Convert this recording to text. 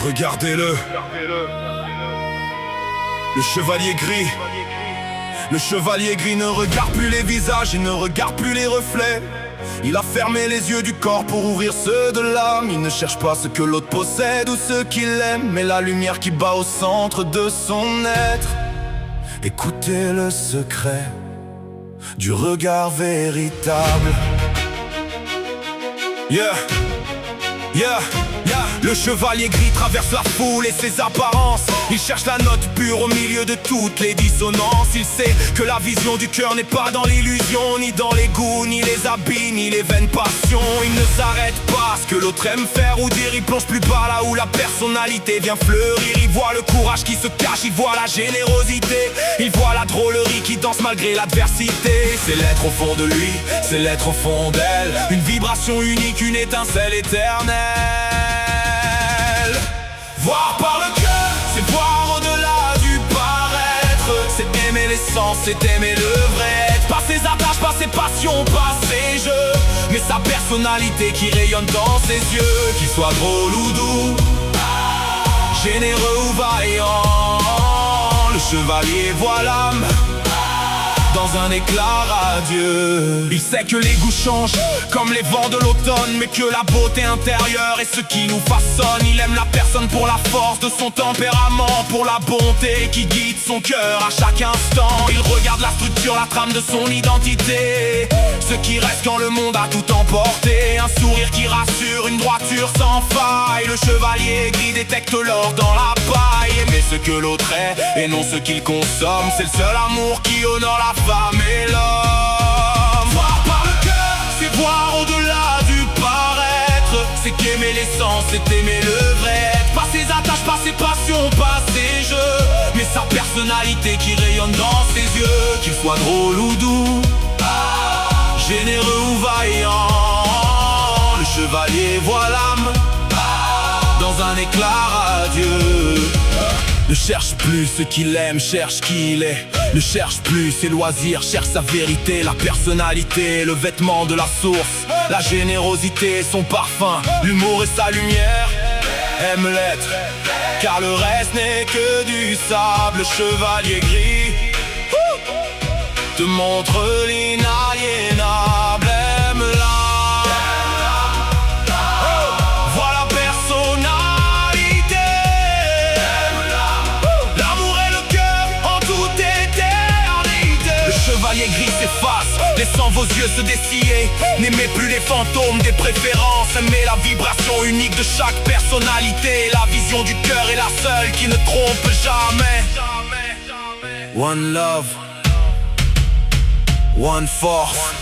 Regardez-le, le chevalier gris. Le chevalier gris ne regarde plus les visages, il ne regarde plus les reflets. Il a fermé les yeux du corps pour ouvrir ceux de l'âme. Il ne cherche pas ce que l'autre possède ou ce qu'il aime, mais la lumière qui bat au centre de son être. Écoutez le secret du regard véritable. Yeah, yeah, yeah. Le chevalier gris traverse la foule et ses apparences. Il cherche la note pure au milieu de toutes les dissonances. Il sait que la vision du cœur n'est pas dans l'illusion, ni dans les goûts, ni les habits, ni les vaines passions. Il ne s'arrête pas à ce que l'autre aime faire ou dire. Il plonge plus bas là où la personnalité vient fleurir. Il voit le courage qui se cache, il voit la générosité, il voit la drôlerie qui danse malgré l'adversité. C'est l'être au fond de lui, c'est l'être au fond d'elle. Une vibration unique, une étincelle éternelle. Voir par le cœur, c'est voir au-delà du paraître. C'est aimer l'essence, c'est aimer le vrai être. Pas ses attaches, pas ses passions, pas ses jeux, mais sa personnalité qui rayonne dans ses yeux. Qu'il soit drôle ou doux, généreux ou vaillant, le chevalier voit l'âme dans un éclat radieux. Il sait que les goûts changent comme les vents de l'automne, mais que la beauté intérieure est ce qui nous façonne. Il aime la personne pour la force de son tempérament, pour la bonté qui guide son cœur à chaque instant. Il regarde la structure, la trame de son identité, ce qui reste quand le monde a tout emporté. Un sourire qui rassure, une droiture sans faille. Le chevalier gris détecte l'or dans la paille. Aimer ce que l'autre est et non ce qu'il consomme, c'est le seul amour qui honore la femme et l'homme. Voir par le cœur, c'est voir au-delà du paraître. C'est qu'aimer l'essence, c'est aimer le vrai être. Pas ses attaches, pas ses passions, pas ses jeux, mais sa personnalité qui rayonne dans ses yeux. Qu'il soit drôle ou doux, généreux ou vaillant, le chevalier voit l'âme dans un éclat radieux. Ne cherche plus ce qu'il aime, cherche qui il est. Ne cherche plus ses loisirs, cherche sa vérité. La personnalité, le vêtement de la source, la générosité, son parfum, l'humour et sa lumière. Aime l'être, car le reste n'est que du sable. Le chevalier gris te montre l'inaliénable. Aime l'âme, vois la personnalité. L'amour et le cœur en toute éternité. Le chevalier gris s'efface, laissant vos yeux se dessiller. N'aimez plus les fantômes des préférences, aimez la vibration unique de chaque personnalité. La vision du cœur est la seule qui ne trompe jamais. One love, one force.